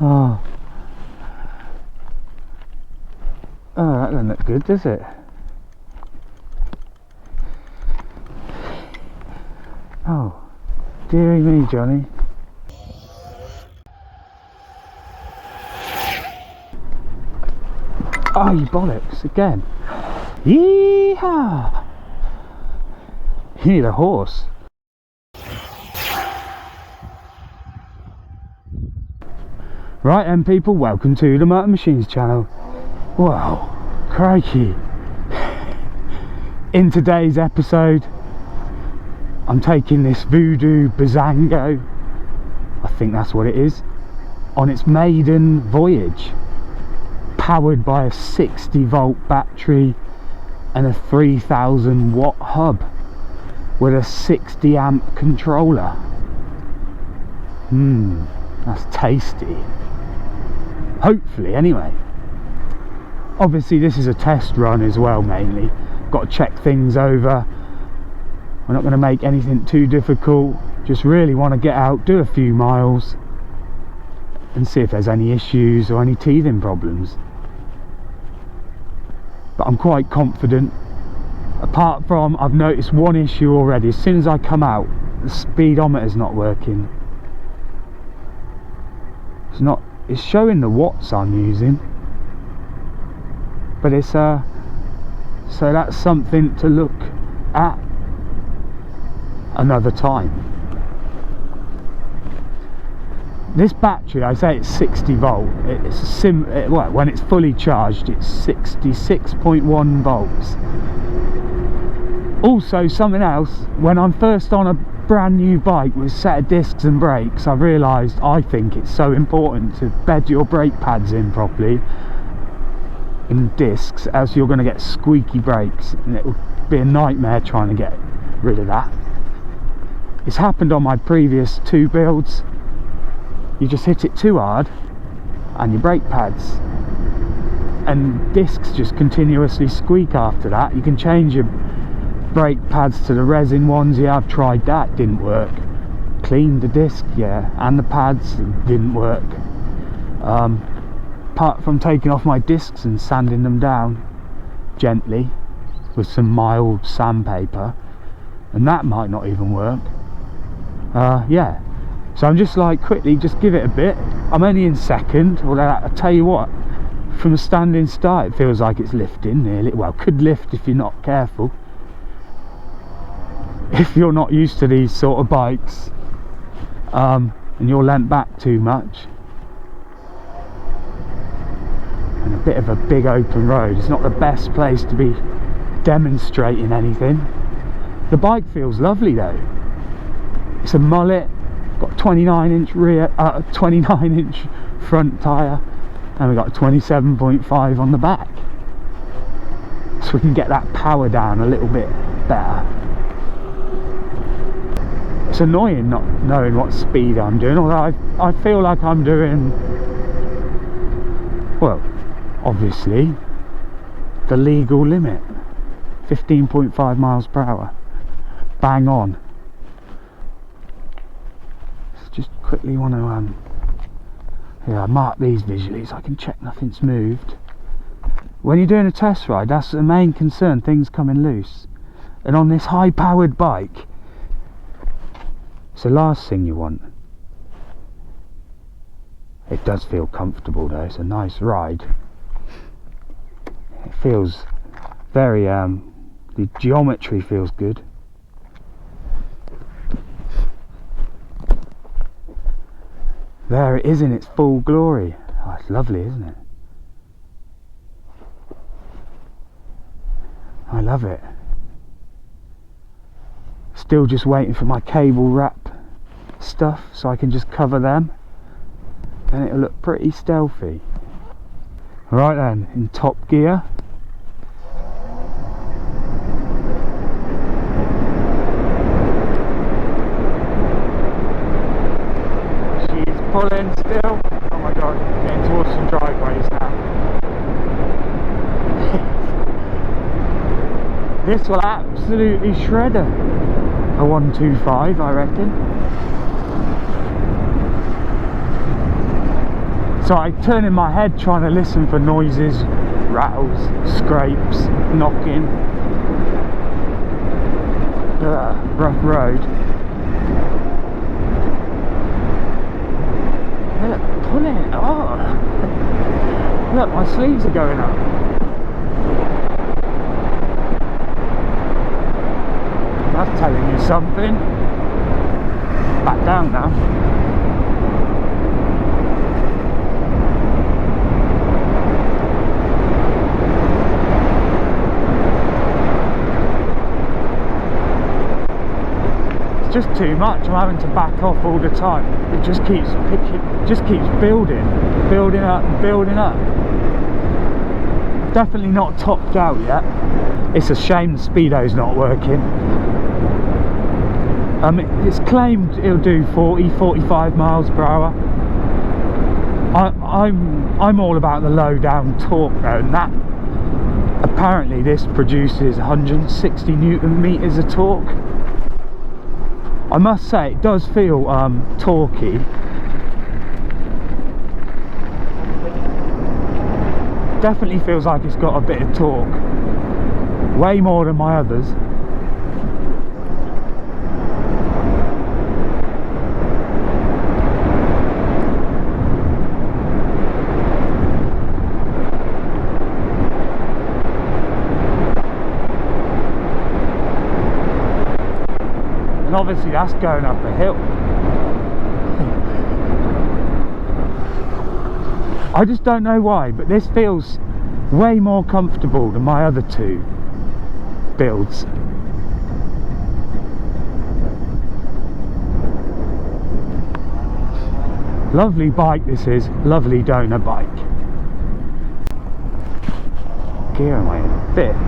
Oh. Oh, that doesn't look good, does it? Oh, dearie me, Johnny. Oh, you bollocks, again. Yeehaw! You need a horse. Right then, people, welcome to the Motor Machines channel. Wow, crikey. In today's episode, I'm taking this Voodoo Bizango, I think that's what it is, on its maiden voyage, powered by a 60-volt battery and a 3000-watt hub with a 60-amp controller. That's tasty. Hopefully, anyway. Obviously, this is a test run as well, mainly. Got to check things over. We're not going to make anything too difficult. Just really want to get out, do a few miles, and see if there's any issues or any teething problems. But I'm quite confident. Apart from, I've noticed one issue already. As soon as I come out, the speedometer's not working. It's showing the watts I'm using, but it's so that's something to look at another time. This battery, I say it's 60 volt. It's well, when it's fully charged, it's 66.1 volts. Also, something else, when I'm first on a brand new bike with a set of discs and brakes, I've realised I think it's so important to bed your brake pads in properly in discs, else you're going to get squeaky brakes and it will be a nightmare trying to get rid of that. It's happened on my previous two builds. You just hit it too hard and your brake pads and discs just continuously squeak after that. You can change your brake pads to the resin ones. Yeah, I've tried that, didn't work. Cleaned the disc, yeah, and the pads, didn't work. Apart from taking off my discs and sanding them down gently with some mild sandpaper, and that might not even work. Yeah, so I'm just like, quickly just give it a bit. I'm only in second, although I tell you what, from a standing start it feels like it's lifting nearly. Well, could lift if you're not careful. If you're not used to these sort of bikes, and you're leant back too much, and a bit of a big open road, it's not the best place to be demonstrating anything. The bike feels lovely though. It's a mullet, got 29-inch rear, 29-inch front tyre, and we got 27.5 on the back, so we can get that power down a little bit better. It's annoying not knowing what speed I'm doing, although I feel like I'm doing, well, obviously the legal limit, 15.5 miles per hour, bang on. Just quickly want to yeah, mark these visually so I can check nothing's moved. When you're doing a test ride, that's the main concern, things coming loose, and on this high powered bike, it's the last thing you want. It does feel comfortable though, it's a nice ride. It feels very, the geometry feels good. There it is in its full glory. Oh, it's lovely, isn't it? I love it. Still just waiting for my cable wrap stuff so I can just cover them, and it'll look pretty stealthy. Right then, in top gear. She's pulling still. Oh my god, getting towards some driveways now. This will absolutely shred her. A 125, I reckon. So I turn in my head trying to listen for noises, rattles, scrapes, knocking. Rough road. Look, pulling. Oh, look, my sleeves are going up. That's telling you something. Back down now. Just too much. I'm having to back off all the time. It just keeps building up and building up. Definitely not topped out yet. It's a shame the speedo's not working. It's claimed it'll do 40-45 miles per hour. I'm all about the low down torque though, and that apparently this produces 160 Newton meters of torque. I must say it does feel torquey. Definitely feels like it's got a bit of torque, way more than my others. Obviously that's going up a hill. I just don't know why, but this feels way more comfortable than my other two builds. Lovely bike this is, lovely donor bike. Gear am I in? Fifth.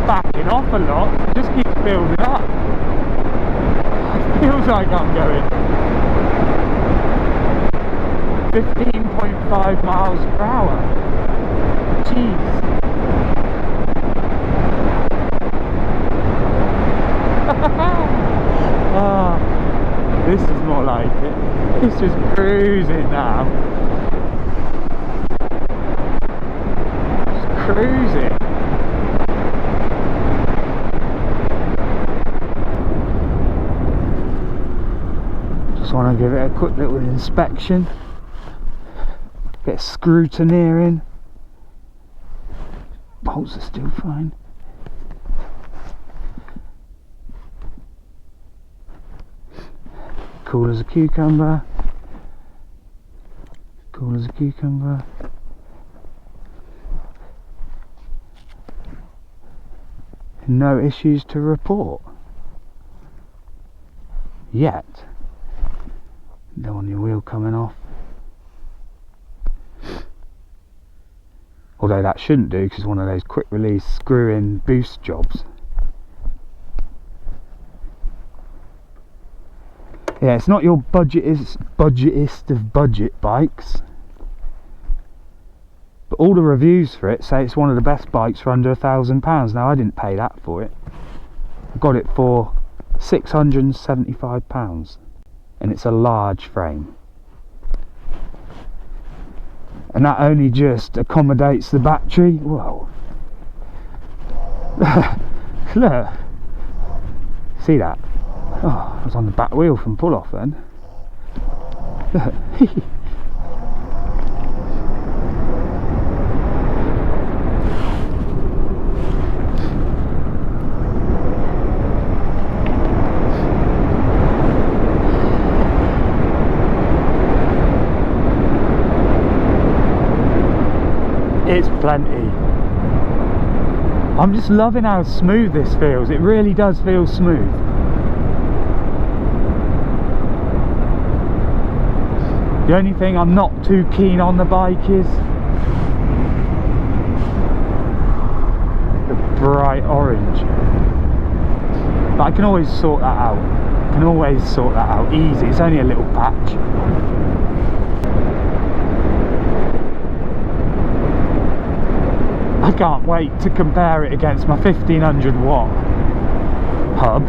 Backing off a lot, it just keeps building up. It feels like I'm going 15.5 miles per hour. Jeez. Oh, this is more like it. It's just cruising now. Just cruising. Just want to give it a quick little inspection, get scrutineering. Bolts are still fine. Cool as a cucumber. Cool as a cucumber. No issues to report yet. No on your wheel coming off. Although that shouldn't do, because it's one of those quick release screw in boost jobs. Yeah, it's not your budgetist of budget bikes, but all the reviews for it say it's one of the best bikes for under £1,000. Now I didn't pay that for it. I got it for £675, and it's a large frame. And that only just accommodates the battery. Whoa. Look. See that? Oh, I was on the back wheel from pull off then. It's plenty. I'm just loving how smooth this feels. It really does feel smooth. The only thing I'm not too keen on the bike is the bright orange. But I can always sort that out. I can always sort that out easy. It's only a little patch. I can't wait to compare it against my 1500 watt hub.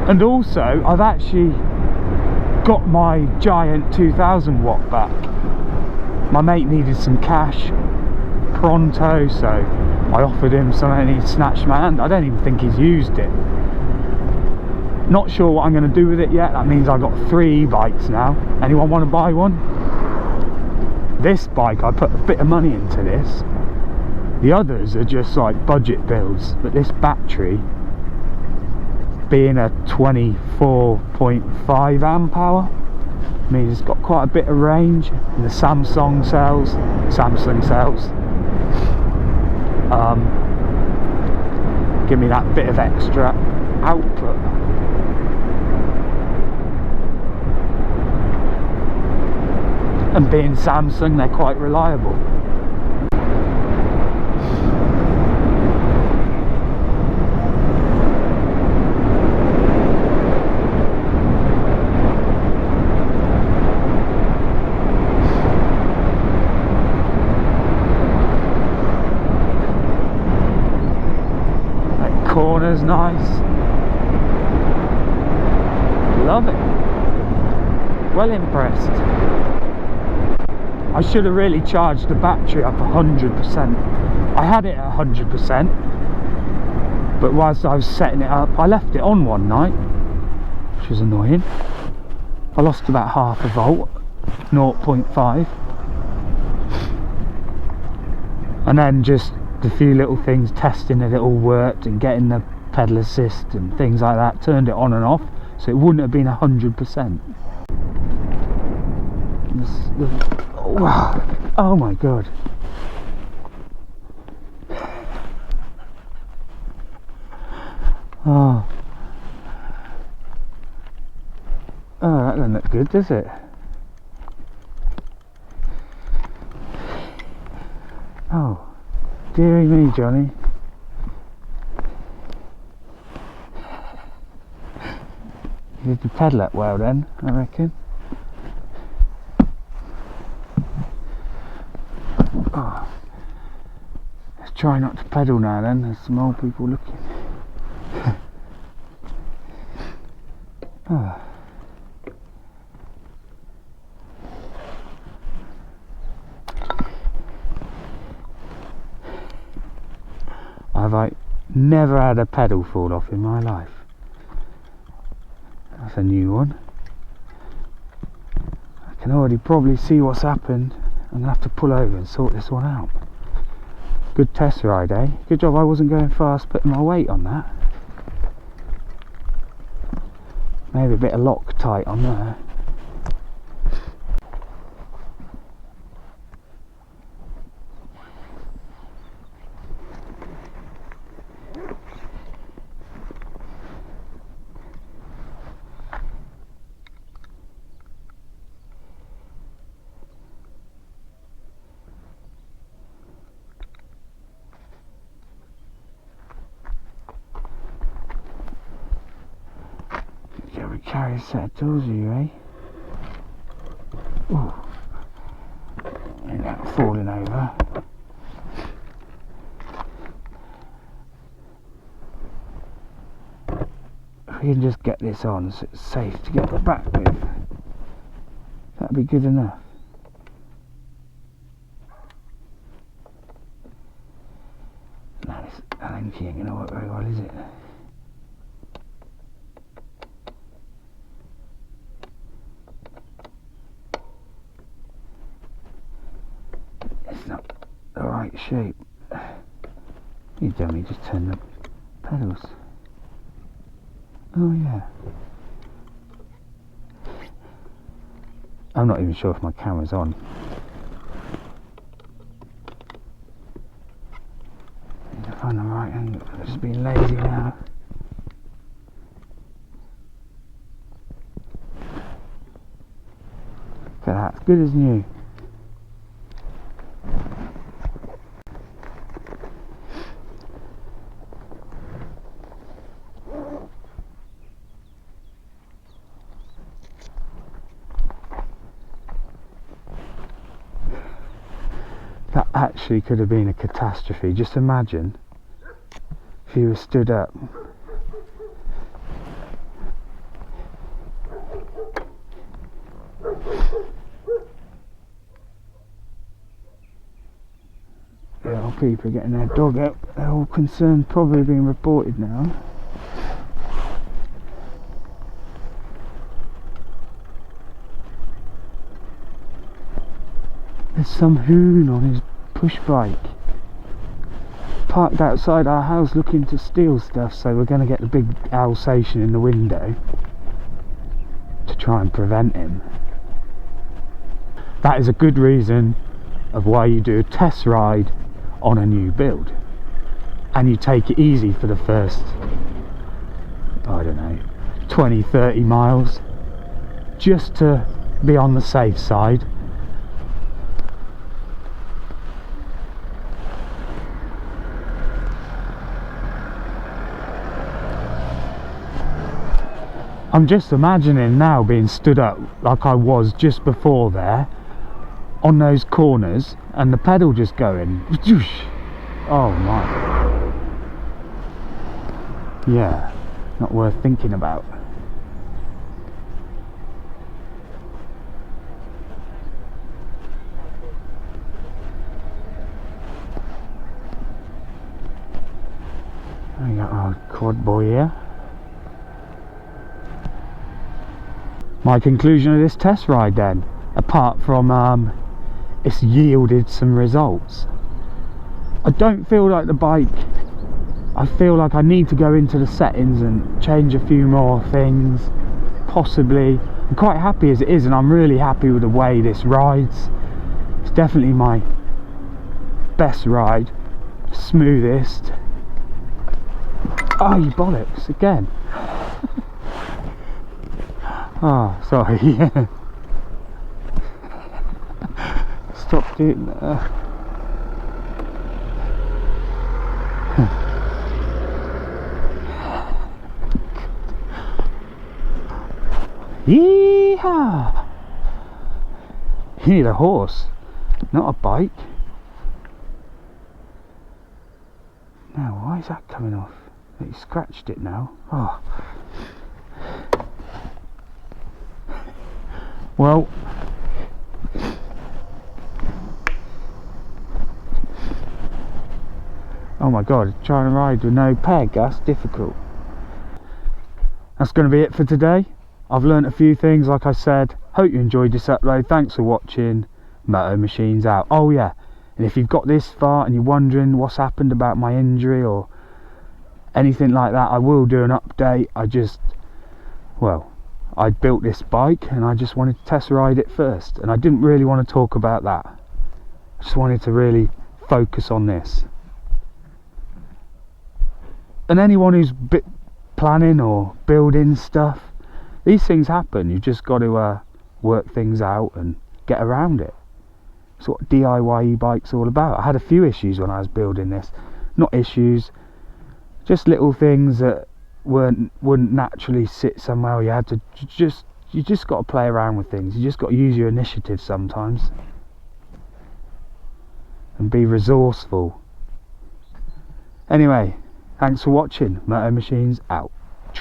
And also I've actually got my giant 2000 watt back. My mate needed some cash pronto, so I offered him some and he snatched my hand. I don't even think he's used it. Not sure what I'm going to do with it yet. That means I've got 3 bikes now. Anyone want to buy one? This bike, I put a bit of money into this. The others are just like budget builds, but this battery, being a 24.5 amp hour, means it's got quite a bit of range. And the Samsung cells, give me that bit of extra output. And being Samsung, they're quite reliable. That corner's nice. Love it. Well impressed. I should have really charged the battery up 100%. I had it at 100%, but whilst I was setting it up, I left it on one night, which was annoying. I lost about half a volt, 0.5. And then just a few little things, testing that it all worked and getting the pedal assist and things like that, turned it on and off, so it wouldn't have been 100%. Oh my god. Oh, that doesn't look good, does it? Oh, dearie me, Johnny. You did the pedal up well then, I reckon. Oh. Let's try not to pedal now then, there's some old people looking. Oh. I've never had a pedal fall off in my life. That's a new one. I can already probably see what's happened. I'm going to have to pull over and sort this one out. Good test ride, eh? Good job I wasn't going fast putting my weight on that. Maybe a bit of Loctite on there. Carry a set of tools with you, eh? Ooh. Ain't that falling over. If we can just get this on so it's safe to get back with, that'd be good enough. No, this Allen key ain't gonna work very well, is it? Not the right shape. You dummy, just turn the pedals. Oh yeah. I'm not even sure if my camera's on. Need to find the right angle. I'm just being lazy now. Look at that, it's good as new. That actually could have been a catastrophe. Just imagine if he was stood up. Yeah, people are getting their dog out. They're all concerned, probably being reported now. There's some hoon on his push bike, parked outside our house looking to steal stuff, so we're going to get the big Alsatian in the window to try and prevent him. That is a good reason of why you do a test ride on a new build, and you take it easy for the first, I don't know, 20-30 miles, just to be on the safe side. I'm just imagining now being stood up like I was just before there on those corners, and the pedal just going. Oh my. Yeah, not worth thinking about. We got our quad boy here. My conclusion of this test ride then, apart from it's yielded some results. I don't feel like the bike, I feel like I need to go into the settings and change a few more things, possibly. I'm quite happy as it is, and I'm really happy with the way this rides. It's definitely my best ride, smoothest. Oh, you bollocks, again. Oh, sorry. Stop doing that. Yeehaw! You need a horse, not a bike. Now, why is that coming off? You scratched it now. Oh. Well, oh my god, trying to ride with no peg, that's difficult. That's going to be it for today. I've learnt a few things, like I said. Hope you enjoyed this upload. Thanks for watching. Moto Machines out. Oh yeah, and if you've got this far and you're wondering what's happened about my injury or anything like that, I will do an update. I built this bike and I just wanted to test ride it first, and I didn't really want to talk about that. I just wanted to really focus on this. And anyone who's planning or building stuff, these things happen. You've just got to work things out and get around it. That's what DIY e-bike's all about. I had a few issues when I was building this. Not issues, just little things that wouldn't naturally sit somewhere. You had to you just got to play around with things. You just got to use your initiative sometimes and be resourceful. Anyway, thanks for watching. Moto Machines out.